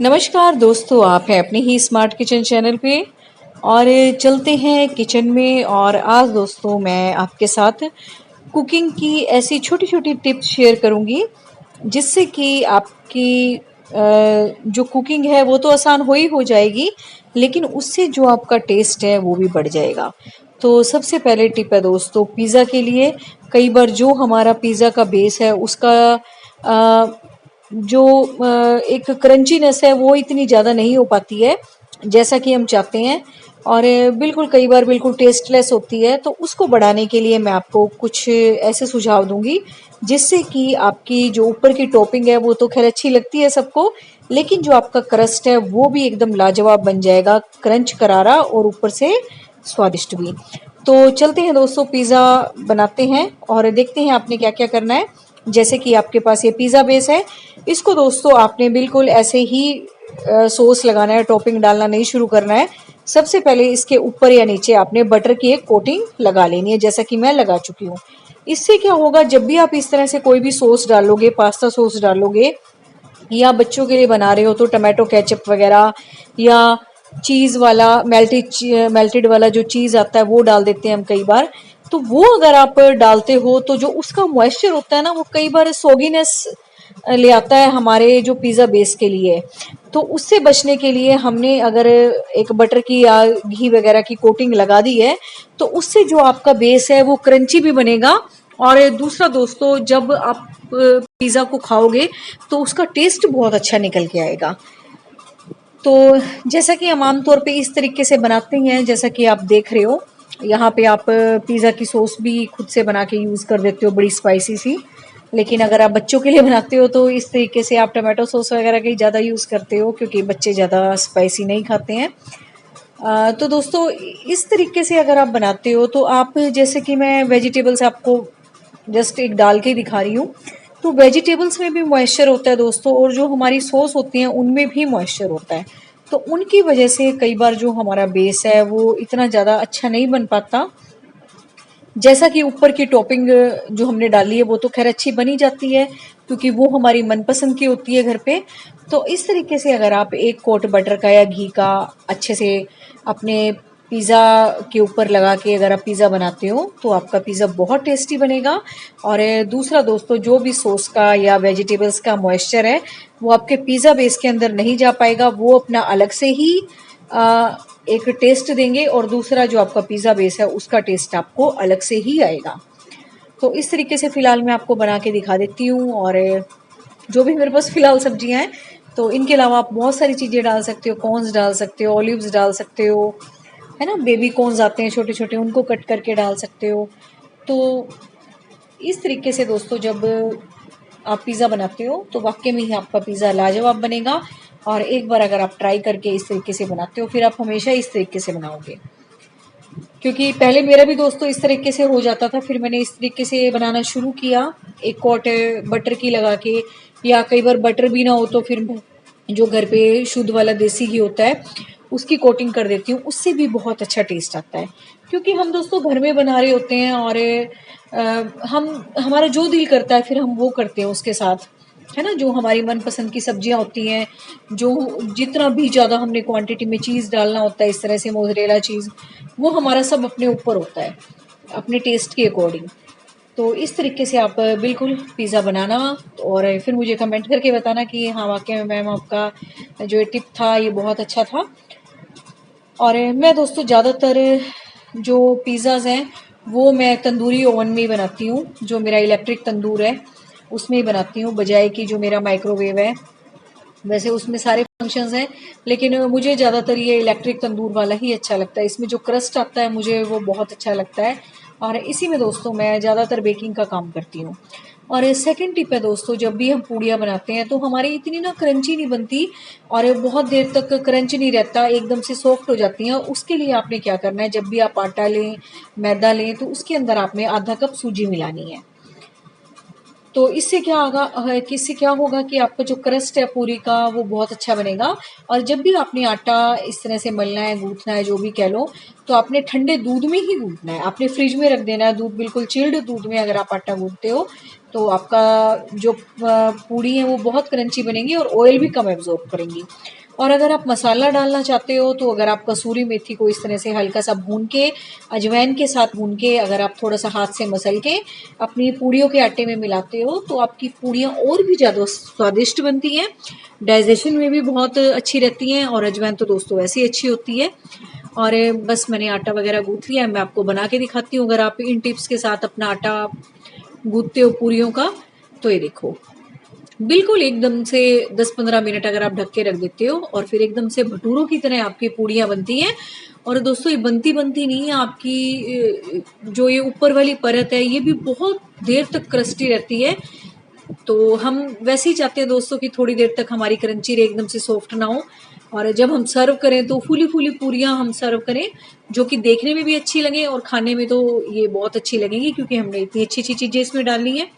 नमस्कार दोस्तों, आप हैं अपने ही स्मार्ट किचन चैनल पे और चलते हैं किचन में। और आज दोस्तों मैं आपके साथ कुकिंग की ऐसी छोटी छोटी टिप्स शेयर करूंगी जिससे कि आपकी जो कुकिंग है वो तो आसान हो जाएगी, लेकिन उससे जो आपका टेस्ट है वो भी बढ़ जाएगा। तो सबसे पहले टिप है दोस्तों पिज़्ज़ा के लिए। कई बार जो हमारा पिज़्ज़ा का बेस है उसका जो एक क्रंचीनेस है वो इतनी ज़्यादा नहीं हो पाती है जैसा कि हम चाहते हैं, और बिल्कुल कई बार बिल्कुल टेस्टलेस होती है। तो उसको बढ़ाने के लिए मैं आपको कुछ ऐसे सुझाव दूंगी जिससे कि आपकी जो ऊपर की टॉपिंग है वो तो खैर अच्छी लगती है सबको, लेकिन जो आपका क्रस्ट है वो भी एकदम लाजवाब बन जाएगा, क्रंच करारा और ऊपर से स्वादिष्ट भी। तो चलते हैं दोस्तों पिज़्ज़ा बनाते हैं और देखते हैं आपने क्या क्या करना है। जैसे कि आपके पास ये पिज़्ज़ा बेस है, इसको दोस्तों आपने बिल्कुल ऐसे ही सॉस लगाना है, टॉपिंग डालना नहीं शुरू करना है। सबसे पहले इसके ऊपर या नीचे आपने बटर की एक कोटिंग लगा लेनी है, जैसा कि मैं लगा चुकी हूँ। इससे क्या होगा, जब भी आप इस तरह से कोई भी सॉस डालोगे, पास्ता सॉस डालोगे या बच्चों के लिए बना रहे हो तो टमाटो केचप वगैरह या चीज़ वाला मेल्टेड वाला जो चीज़ आता है वो डाल देते हैं हम कई बार। तो वो अगर आप डालते हो तो जो उसका मॉइस्चर होता है ना, वो कई बार सोगीनेस ले आता है हमारे जो पिज़्ज़ा बेस के लिए। तो उससे बचने के लिए हमने अगर एक बटर की या घी वगैरह की कोटिंग लगा दी है तो उससे जो आपका बेस है वो क्रंची भी बनेगा। और दूसरा दोस्तों, जब आप पिज़्ज़ा को खाओगे तो उसका टेस्ट बहुत अच्छा निकल के आएगा। तो जैसा कि हम आमतौर पे इस तरीके से बनाते हैं, जैसा कि आप देख रहे हो यहाँ पे, आप पिज़्ज़ा की सॉस भी खुद से बना के यूज़ कर देते हो बड़ी स्पाइसी सी। लेकिन अगर आप बच्चों के लिए बनाते हो तो इस तरीके से आप टमाटो सॉस वगैरह का ही ज़्यादा यूज़ करते हो, क्योंकि बच्चे ज़्यादा स्पाइसी नहीं खाते हैं। तो दोस्तों इस तरीके से अगर आप बनाते हो तो आप, जैसे कि मैं वेजिटेबल्स आपको जस्ट एक डाल के दिखा रही हूँ, तो वेजिटेबल्स में भी मॉइस्चर होता है दोस्तों, और जो हमारी सॉस होती हैं उनमें भी मॉइस्चर होता है। तो उनकी वजह से कई बार जो हमारा बेस है वो इतना ज़्यादा अच्छा नहीं बन पाता। जैसा कि ऊपर की टॉपिंग जो हमने डाली है वो तो खैर अच्छी बनी जाती है, क्योंकि वो हमारी मनपसंद की होती है घर पे। तो इस तरीके से अगर आप एक कोट बटर का या घी का अच्छे से अपने पिज़्ज़ा के ऊपर लगा के अगर आप पिज़्ज़ा बनाते हो तो आपका पिज़्ज़ा बहुत टेस्टी बनेगा। और दूसरा दोस्तों, जो भी सॉस का या वेजिटेबल्स का मॉइस्चर है वो आपके पिज़्ज़ा बेस के अंदर नहीं जा पाएगा, वो अपना अलग से ही एक टेस्ट देंगे, और दूसरा जो आपका पिज़्ज़ा बेस है उसका टेस्ट आपको अलग से ही आएगा। तो इस तरीके से फ़िलहाल मैं आपको बना के दिखा देती हूँ। और जो भी मेरे पास फ़िलहाल सब्जियाँ हैं, तो इनके अलावा आप बहुत सारी चीज़ें डाल सकते हो, कॉर्न्स डाल सकते हो, ऑलिव्स डाल सकते हो, है ना, बेबी कॉर्न्स आते हैं छोटे छोटे, उनको कट करके डाल सकते हो। तो इस तरीके से दोस्तों जब आप पिज़्ज़ा बनाते हो तो वाकई में ही आपका पिज़्ज़ा लाजवाब बनेगा। और एक बार अगर आप ट्राई करके इस तरीके से बनाते हो फिर आप हमेशा इस तरीके से बनाओगे, क्योंकि पहले मेरा भी दोस्तों इस तरीके से हो जाता था, फिर मैंने इस तरीके से बनाना शुरू किया, एक कोट बटर की लगा के, या कई बार बटर भी ना हो तो फिर जो घर पे शुद्ध वाला देसी घी होता है उसकी कोटिंग कर देती हूँ, उससे भी बहुत अच्छा टेस्ट आता है। क्योंकि हम दोस्तों घर में बना रहे होते हैं और हम हमारा जो दिल करता है फिर हम वो करते हैं उसके साथ, है ना। जो हमारी मनपसंद की सब्जियां होती हैं, जो जितना भी ज़्यादा हमने क्वांटिटी में चीज़ डालना होता है, इस तरह से मोज़रेला चीज़, वो हमारा सब अपने ऊपर होता है, अपने टेस्ट के अकॉर्डिंग। तो इस तरीके से आप बिल्कुल पिज़्ज़ा बनाना, और फिर मुझे कमेंट करके बताना कि हाँ वाकई में मैम आपका जो टिप था ये बहुत अच्छा था। और मैं दोस्तों ज़्यादातर जो पिज़्ज़ाज़ हैं वो मैं तंदूरी ओवन में ही बनाती हूँ, जो मेरा इलेक्ट्रिक तंदूर है उसमें ही बनाती हूँ, बजाय कि जो मेरा माइक्रोवेव है। वैसे उसमें सारे फंक्शंस हैं, लेकिन मुझे ज़्यादातर ये इलेक्ट्रिक तंदूर वाला ही अच्छा लगता है। इसमें जो क्रस्ट आता है मुझे वो बहुत अच्छा लगता है, और इसी में दोस्तों मैं ज़्यादातर बेकिंग का काम करती हूँ। और सेकंड टिप है दोस्तों, जब भी हम पूड़ियाँ बनाते हैं तो हमारी इतनी ना क्रंची नहीं बनती, और बहुत देर तक क्रंच नहीं रहता, एकदम से सॉफ्ट हो जाती हैं। उसके लिए आपने क्या करना है, जब भी आप आटा लें, मैदा लें, तो उसके अंदर आपने आधा कप सूजी मिलानी है। तो इससे क्या होगा, किससे क्या होगा कि आपका जो क्रस्ट है पूरी का वो बहुत अच्छा बनेगा। और जब भी आपने आटा इस तरह से मलना है, गूंथना है, जो भी कह लो, तो आपने ठंडे दूध में ही गूंथना है, आपने फ्रिज में रख देना है दूध, बिल्कुल चिल्ड दूध में अगर आप आटा गूंथते हो तो आपका जो पूड़ी है वो बहुत क्रंची बनेगी और ऑयल भी कम एब्जॉर्ब करेंगी। और अगर आप मसाला डालना चाहते हो तो अगर आप कसूरी मेथी को इस तरह से हल्का सा भून के, अजवाइन के साथ भून के, अगर आप थोड़ा सा हाथ से मसल के अपनी पूड़ियों के आटे में मिलाते हो तो आपकी पूड़ियाँ और भी ज़्यादा स्वादिष्ट बनती हैं, डाइजेशन में भी बहुत अच्छी रहती हैं। और अजवाइन तो दोस्तों वैसे ही अच्छी होती है। और बस मैंने आटा वगैरह गूँथ लिया है, मैं आपको बना के दिखाती हूँ। अगर आप इन टिप्स के साथ अपना आटा गूँथते हो पूरियों का तो ये देखो बिल्कुल एकदम से 10-15 मिनट अगर आप ढक के रख देते हो और फिर एकदम से भटूरों की तरह आपकी पूड़ियाँ बनती हैं। और दोस्तों ये बनती बनती नहीं है, आपकी जो ये ऊपर वाली परत है ये भी बहुत देर तक क्रस्टी रहती है। तो हम वैसे ही चाहते हैं दोस्तों कि थोड़ी देर तक हमारी क्रंची रहे, एकदम से सॉफ्ट ना हो। और जब हम सर्व करें तो फूली फूली पूरियाँ हम सर्व करें, जो कि देखने में भी अच्छी लगे और खाने में तो ये बहुत अच्छी लगेंगी, क्योंकि हमने इतनी अच्छी अच्छी चीज़ें इसमें डाली हैं।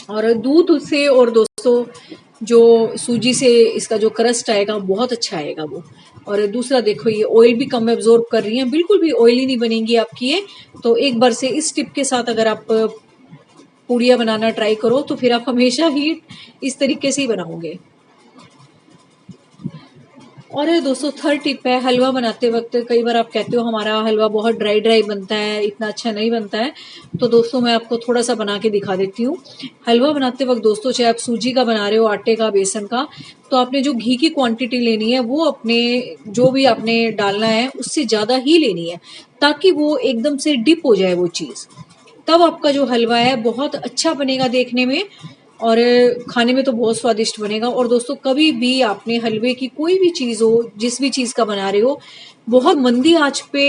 और दूध से और दोस्तों जो सूजी से इसका जो क्रस्ट आएगा बहुत अच्छा आएगा वो। और दूसरा देखो ये ऑयल भी कम एब्जॉर्ब कर रही है, बिल्कुल भी ऑयली नहीं बनेंगी आपकी ये। तो एक बार से इस टिप के साथ अगर आप पूड़ियाँ बनाना ट्राई करो तो फिर आप हमेशा ही इस तरीके से ही बनाओगे। और दोस्तों थर्ड टिप है, हलवा बनाते वक्त कई बार आप कहते हो हमारा हलवा बहुत ड्राई ड्राई बनता है, इतना अच्छा नहीं बनता है। तो दोस्तों मैं आपको थोड़ा सा बना के दिखा देती हूँ। हलवा बनाते वक्त दोस्तों चाहे आप सूजी का बना रहे हो, आटे का, बेसन का, तो आपने जो घी की क्वांटिटी लेनी है वो अपने जो भी आपने डालना है उससे ज़्यादा ही लेनी है, ताकि वो एकदम से डिप हो जाए वो चीज़। तब आपका जो हलवा है बहुत अच्छा बनेगा देखने में और खाने में तो बहुत स्वादिष्ट बनेगा। और दोस्तों कभी भी आपने हलवे की कोई भी चीज़ हो, जिस भी चीज़ का बना रहे हो, बहुत मंदी आंच पे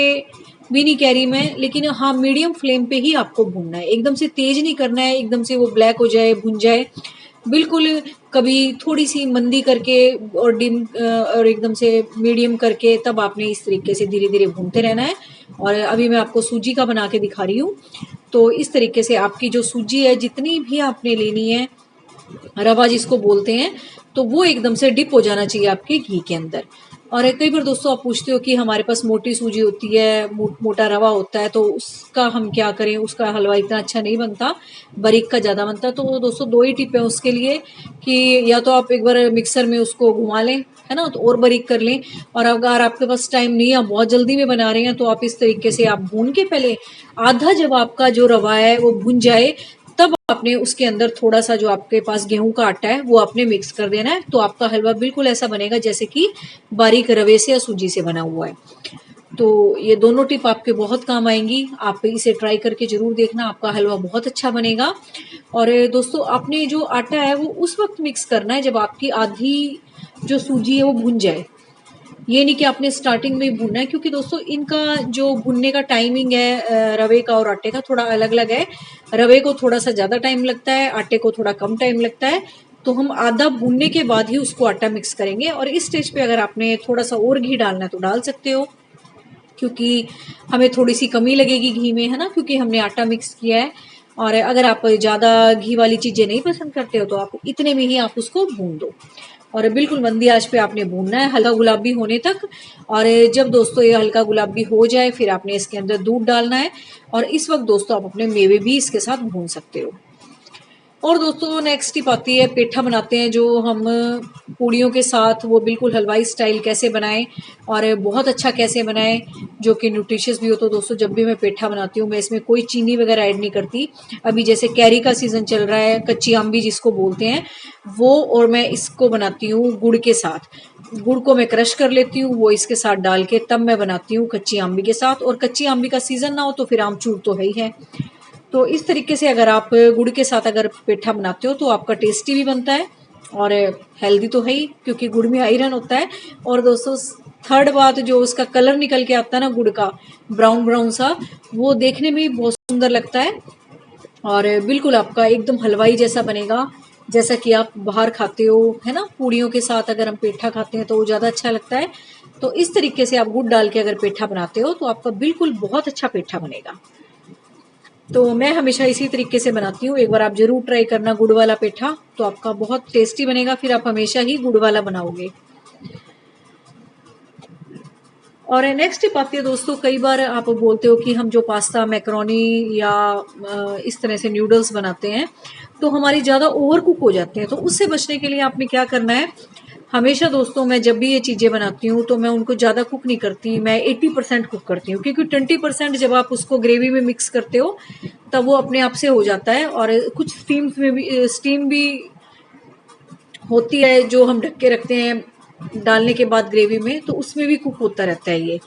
भी नहीं कह रही मैं, लेकिन हाँ मीडियम फ्लेम पे ही आपको भूनना है, एकदम से तेज नहीं करना है, एकदम से वो ब्लैक हो जाए, भुन जाए बिल्कुल। कभी थोड़ी सी मंदी करके और डिम और एकदम से मीडियम करके, तब आपने इस तरीके से धीरे धीरे भूनते रहना है। और अभी मैं आपको सूजी का बना के दिखा रही हूँ। तो इस तरीके से आपकी जो सूजी है जितनी भी आपने लेनी है, रवा जिसको बोलते हैं, तो वो एकदम से डिप हो जाना चाहिए आपके घी के अंदर। और कई बार दोस्तों आप पूछते हो कि हमारे पास मोटी सूजी होती है, मोटा रवा होता है, तो उसका हम क्या करें, उसका हलवा इतना अच्छा नहीं बनता, बारीक का ज़्यादा बनता है। तो दोस्तों दो ही टिप है उसके लिए कि या तो आप एक बार मिक्सर में उसको घुमा लें, है ना, तो और बारीक कर लें। और अगर आपके पास टाइम नहीं है, आप बहुत जल्दी में बना रहे हैं, तो आप इस तरीके से आप भून के पहले आधा जब आपका जो रवा है वो भुन जाए, तब आपने उसके अंदर थोड़ा सा जो आपके पास गेहूं का आटा है वो आपने मिक्स कर देना है। तो आपका हलवा बिल्कुल ऐसा बनेगा जैसे कि बारीक रवे से या सूजी से बना हुआ है। तो ये दोनों टिप आपके बहुत काम आएंगी, आप इसे ट्राई करके जरूर देखना, आपका हलवा बहुत अच्छा बनेगा। और दोस्तों आपने जो आटा है वो उस वक्त मिक्स करना है जब आपकी आधी जो सूजी है वो भुन जाए, ये नहीं कि आपने स्टार्टिंग में ही भूनना है, क्योंकि दोस्तों इनका जो भुनने का टाइमिंग है रवे का और आटे का थोड़ा अलग अलग है। रवे को थोड़ा सा ज़्यादा टाइम लगता है, आटे को थोड़ा कम टाइम लगता है। तो हम आधा भूनने के बाद ही उसको आटा मिक्स करेंगे। और इस स्टेज पे अगर आपने थोड़ा सा और घी डालना है तो डाल सकते हो, क्योंकि हमें थोड़ी सी कमी लगेगी घी में, है ना, क्योंकि हमने आटा मिक्स किया है। और अगर आप ज़्यादा घी वाली चीज़ें नहीं पसंद करते हो तो आप इतने में ही आप उसको भून दो। और बिल्कुल मंदी आंच पे आपने भूनना है हल्का गुलाबी होने तक। और जब दोस्तों ये हल्का गुलाबी हो जाए फिर आपने इसके अंदर दूध डालना है। और इस वक्त दोस्तों आप अपने मेवे भी इसके साथ भून सकते हो। और दोस्तों नेक्स्ट टिप आती है, पेठा बनाते हैं जो हम पूड़ियों के साथ, वो बिल्कुल हलवाई स्टाइल कैसे बनाएं और बहुत अच्छा कैसे बनाएं जो कि न्यूट्रिशियस भी हो। तो दोस्तों जब भी मैं पेठा बनाती हूँ मैं इसमें कोई चीनी वगैरह ऐड नहीं करती। अभी जैसे कैरी का सीजन चल रहा है, कच्ची आम्बी जिसको बोलते हैं वो, और मैं इसको बनाती हूँ गुड़ के साथ। गुड़ को मैं क्रश कर लेती हूँ, वो इसके साथ डाल के तब मैं बनाती हूँ कच्ची आम्बी के साथ। और कच्ची आम्बी का सीजन ना हो तो फिर आमचूर तो है ही है। तो इस तरीके से अगर आप गुड़ के साथ अगर पेठा बनाते हो तो आपका टेस्टी भी बनता है और हेल्दी तो है ही, क्योंकि गुड़ में आयरन होता है। और दोस्तों थर्ड बात, जो उसका कलर निकल के आता है ना गुड़ का, ब्राउन ब्राउन सा, वो देखने में भी बहुत सुंदर लगता है। और बिल्कुल आपका एकदम हलवाई जैसा बनेगा, जैसा कि आप बाहर खाते हो, है ना, पूड़ियों के साथ अगर हम पेठा खाते हैं तो वो ज़्यादा अच्छा लगता है। तो इस तरीके से आप गुड़ डाल के अगर पेठा बनाते हो तो आपका बिल्कुल बहुत अच्छा पेठा बनेगा। तो मैं हमेशा इसी तरीके से बनाती हूँ, एक बार आप जरूर ट्राई करना गुड़ वाला पेठा, तो आपका बहुत टेस्टी बनेगा, फिर आप हमेशा ही गुड़ वाला बनाओगे। और नेक्स्ट टिप आती है दोस्तों, कई बार आप बोलते हो कि हम जो पास्ता मैक्रोनी या इस तरह से न्यूडल्स बनाते हैं तो हमारी ज़्यादा ओवर कुक हो जाते हैं। तो उससे बचने के लिए आपने क्या करना है, हमेशा दोस्तों मैं जब भी ये चीज़ें बनाती हूँ तो मैं उनको ज़्यादा कुक नहीं करती, मैं 80% कुक करती हूँ, क्योंकि 20% जब आप उसको ग्रेवी में मिक्स करते हो तब वो अपने आप से हो जाता है। और कुछ स्टीम भी होती है जो हम ढक के रखते हैं डालने के बाद ग्रेवी में, तो उसमें भी कुक होता रहता है ये।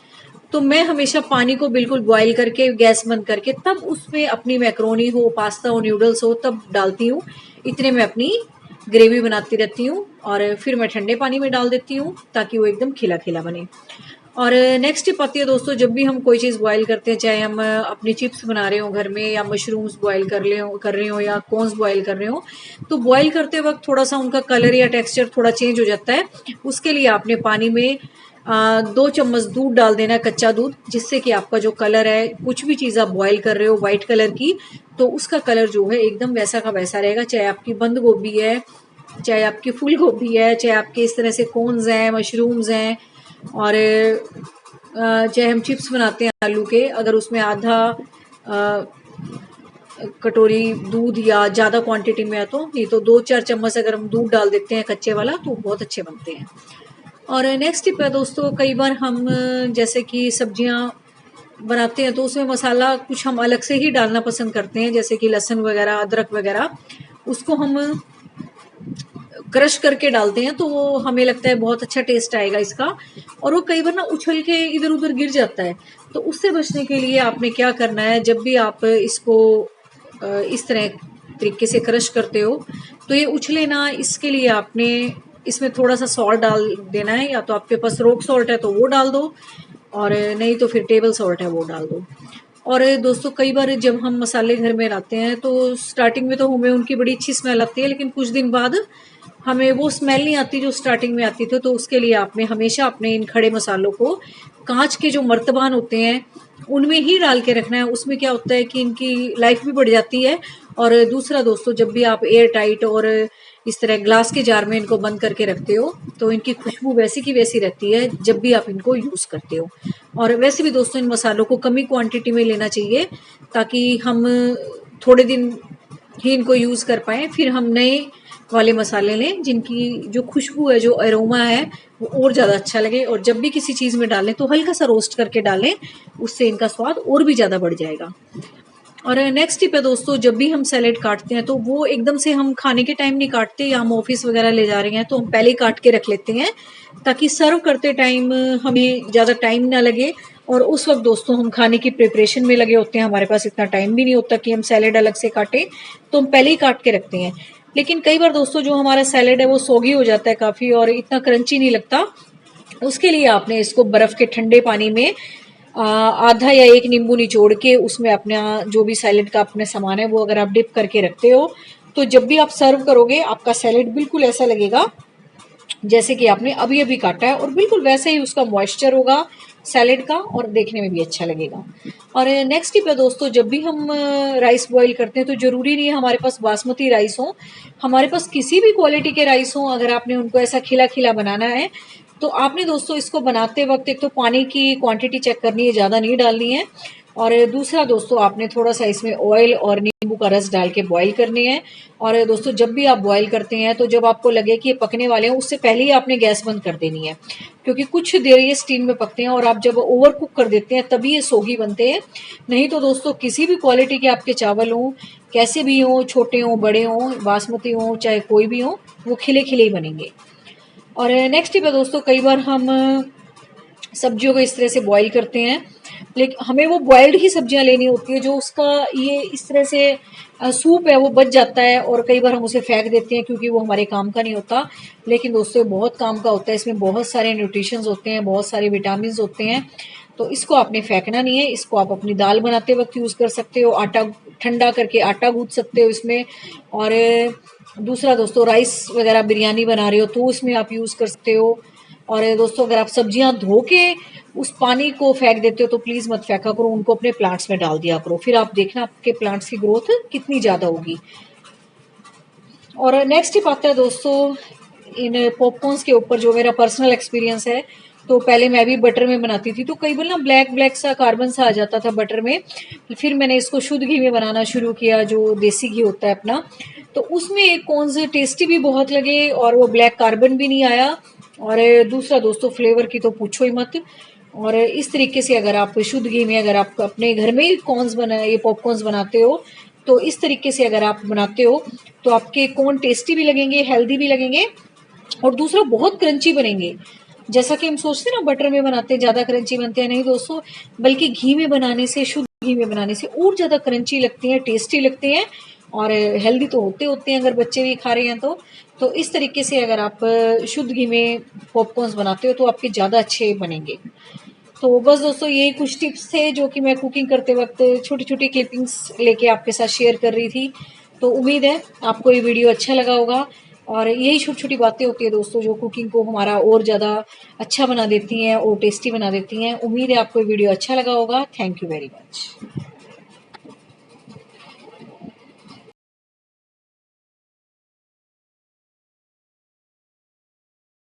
तो मैं हमेशा पानी को बिल्कुल बॉईल करके गैस बंद करके तब उसमें अपनी मैक्रोनी हो, पास्ता हो, न्यूडल्स हो तब डालती हूँ। इतने में अपनी ग्रेवी बनाती रहती हूँ और फिर मैं ठंडे पानी में डाल देती हूँ ताकि वो एकदम खिला खिला बने। और नेक्स्ट टिप आती है दोस्तों, जब भी हम कोई चीज़ बॉईल करते हैं, चाहे हम अपनी चिप्स बना रहे हो घर में या मशरूम्स बॉईल कर रहे हो या कॉर्न्स बॉईल कर रहे हो, तो बॉईल करते वक्त थोड़ा सा उनका कलर या टेक्सचर थोड़ा चेंज हो जाता है। उसके लिए आपने पानी में 2 चम्मच दूध डाल देना, कच्चा दूध, जिससे कि आपका जो कलर है, कुछ भी चीज़ आप बॉईल कर रहे हो वाइट कलर की, तो उसका कलर जो है एकदम वैसा का वैसा रहेगा। चाहे आपकी बंद गोभी है, चाहे आपकी फूल गोभी है, चाहे आपके इस तरह से कॉर्न्स हैं, मशरूम्स हैं, और चाहे हम चिप्स बनाते हैं आलू के, अगर उसमें आधा कटोरी दूध या ज़्यादा क्वांटिटी में है तो, नहीं तो 2-4 चम्मच अगर हम दूध डाल देते हैं कच्चे वाला तो बहुत अच्छे बनते हैं। और नेक्स्ट टिप है दोस्तों, कई बार हम जैसे कि सब्जियां बनाते हैं तो उसमें मसाला कुछ हम अलग से ही डालना पसंद करते हैं, जैसे कि लहसुन वगैरह, अदरक वगैरह, उसको हम क्रश करके डालते हैं तो वो हमें लगता है बहुत अच्छा टेस्ट आएगा इसका, और वो कई बार ना उछल के इधर उधर गिर जाता है। तो उससे बचने के लिए आपने क्या करना है, जब भी आप इसको इस तरह तरीके से क्रश करते हो तो ये उछले ना, इसके लिए आपने इसमें थोड़ा सा सॉल्ट डाल देना है, या तो आपके पास रोक सॉल्ट है तो वो डाल दो, और नहीं तो फिर टेबल सॉल्ट है वो डाल दो। और दोस्तों कई बार जब हम मसाले घर में लाते हैं तो स्टार्टिंग में तो हमें उनकी बड़ी अच्छी स्मेल आती है, लेकिन कुछ दिन बाद हमें वो स्मेल नहीं आती जो स्टार्टिंग में आती थी। तो उसके लिए आपने हमेशा अपने इन खड़े मसालों को कांच के जो मर्तबान होते हैं उनमें ही डाल के रखना है। उसमें क्या होता है कि इनकी लाइफ भी बढ़ जाती है। और दूसरा दोस्तों, जब भी आप एयर टाइट और इस तरह ग्लास के जार में इनको बंद करके रखते हो तो इनकी खुशबू वैसी की वैसी रहती है जब भी आप इनको यूज़ करते हो। और वैसे भी दोस्तों इन मसालों को कम ही क्वांटिटी में लेना चाहिए ताकि हम थोड़े दिन ही इनको यूज़ कर पाएँ, फिर हम नए वाले मसाले लें जिनकी जो खुशबू है, जो अरोमा है, वो और ज़्यादा अच्छा लगे। और जब भी किसी चीज़ में डालें तो हल्का सा रोस्ट करके डालें, उससे इनका स्वाद और भी ज़्यादा बढ़ जाएगा। और नेक्स्ट टिप है दोस्तों, जब भी हम सैलेड काटते हैं तो वो एकदम से हम खाने के टाइम नहीं काटते, या हम ऑफिस वगैरह ले जा रहे हैं तो हम पहले ही काट के रख लेते हैं ताकि सर्व करते टाइम हमें ज़्यादा टाइम ना लगे। और उस वक्त दोस्तों हम खाने की प्रिपरेशन में लगे होते हैं, हमारे पास इतना टाइम भी नहीं होता कि हम सैलेड अलग से काटें, तो हम पहले ही काट के रखते हैं। लेकिन कई बार दोस्तों जो हमारा सैलेड है वो सोगी हो जाता है काफ़ी और इतना क्रंची नहीं लगता। उसके लिए आपने इसको बर्फ़ के ठंडे पानी में आधा या 1 नींबू निचोड़ के उसमें अपना जो भी सैलेड का अपने सामान है वो अगर आप डिप करके रखते हो तो जब भी आप सर्व करोगे आपका सैलेड बिल्कुल ऐसा लगेगा जैसे कि आपने अभी अभी काटा है, और बिल्कुल वैसे ही उसका मॉइस्चर होगा सैलेड का और देखने में भी अच्छा लगेगा। और नेक्स्ट टिप है दोस्तों, जब भी हम राइस बॉईल करते हैं तो ज़रूरी नहीं है हमारे पास बासमती राइस हो, हमारे पास किसी भी क्वालिटी के राइस हो, अगर आपने उनको ऐसा खिला खिला बनाना है तो आपने दोस्तों इसको बनाते वक्त एक तो पानी की क्वांटिटी चेक करनी है, ज़्यादा नहीं डालनी है। और दूसरा दोस्तों आपने थोड़ा सा इसमें ऑयल और नींबू का रस डाल के बॉईल करनी है। और दोस्तों जब भी आप बॉईल करते हैं तो जब आपको लगे कि ये पकने वाले हैं उससे पहले ही आपने गैस बंद कर देनी है, क्योंकि कुछ देर ये स्टीम में पकते हैं और आप जब ओवर कुक कर देते हैं तभी ये सोगी बनते हैं। नहीं तो दोस्तों किसी भी क्वालिटी के आपके चावल हों, कैसे भी हों, छोटे हों बड़े हों, बासमती हों चाहे कोई भी हो, वो खिले खिले ही बनेंगे। और नेक्स्ट टिप है दोस्तों, कई बार हम सब्जियों को इस तरह से बॉईल करते हैं, लेकिन हमें वो बॉइल्ड ही सब्जियां लेनी होती है, जो उसका ये इस तरह से सूप है वो बच जाता है और कई बार हम उसे फेंक देते हैं क्योंकि वो हमारे काम का नहीं होता। लेकिन दोस्तों बहुत काम का होता है, इसमें बहुत सारे न्यूट्रिशंस होते हैं, बहुत सारे विटामिन होते हैं। तो इसको आपने फेंकना नहीं है, इसको आप अपनी दाल बनाते वक्त यूज़ कर सकते हो, आटा ठंडा करके आटा गूंथ सकते हो इसमें। और दूसरा दोस्तों राइस वगैरह बिरयानी बना रहे हो तो उसमें आप यूज़ कर सकते हो। और दोस्तों अगर आप सब्जियां धो के उस पानी को फेंक देते हो तो प्लीज़ मत फेंका करो, उनको अपने प्लांट्स में डाल दिया करो, फिर आप देखना आपके प्लांट्स की ग्रोथ कितनी ज़्यादा होगी। और नेक्स्ट टिप आता है दोस्तों इन पॉपकॉर्न्स के ऊपर, जो मेरा पर्सनल एक्सपीरियंस है तो पहले मैं भी बटर में बनाती थी, तो कई बार ना ब्लैक ब्लैक सा कार्बन सा आ जाता था बटर में। फिर मैंने इसको शुद्ध घी में बनाना शुरू किया, जो देसी घी होता है अपना। तो उसमें कौन से टेस्टी भी बहुत लगे और वो ब्लैक कार्बन भी नहीं आया। और दूसरा दोस्तों, फ्लेवर की तो पूछो ही मत। और इस तरीके से अगर आप शुद्ध घी में, अगर आप अपने घर में ही कॉर्न्स बना, ये पॉपकॉर्न्स बनाते हो, तो इस तरीके से अगर आप बनाते हो तो आपके कॉर्न टेस्टी भी लगेंगे, हेल्दी भी लगेंगे, और दूसरा बहुत क्रंची बनेंगे। जैसा कि हम सोचते हैं ना बटर में बनाते हैं ज़्यादा क्रंची बनते हैं, नहीं दोस्तों, बल्कि घी में बनाने से, शुद्ध घी में बनाने से और ज़्यादा क्रंची लगती हैं, टेस्टी लगते हैं, और हेल्दी तो होते हैं अगर बच्चे भी खा रहे हैं तो इस तरीके से अगर आप शुद्ध घी में पॉपकॉर्न्स बनाते हो तो आपके ज़्यादा अच्छे बनेंगे। तो बस दोस्तों, यही कुछ टिप्स थे जो कि मैं कुकिंग करते वक्त छोटी छोटी क्लिपिंग्स लेके आपके साथ शेयर कर रही थी। तो उम्मीद है आपको ये वीडियो अच्छा लगा होगा। और यही छोटी छोटी बातें होती है दोस्तों, जो कुकिंग को हमारा और ज़्यादा अच्छा बना देती हैं और टेस्टी बना देती हैं। उम्मीद है आपको ये वीडियो अच्छा लगा होगा। Thank you very much.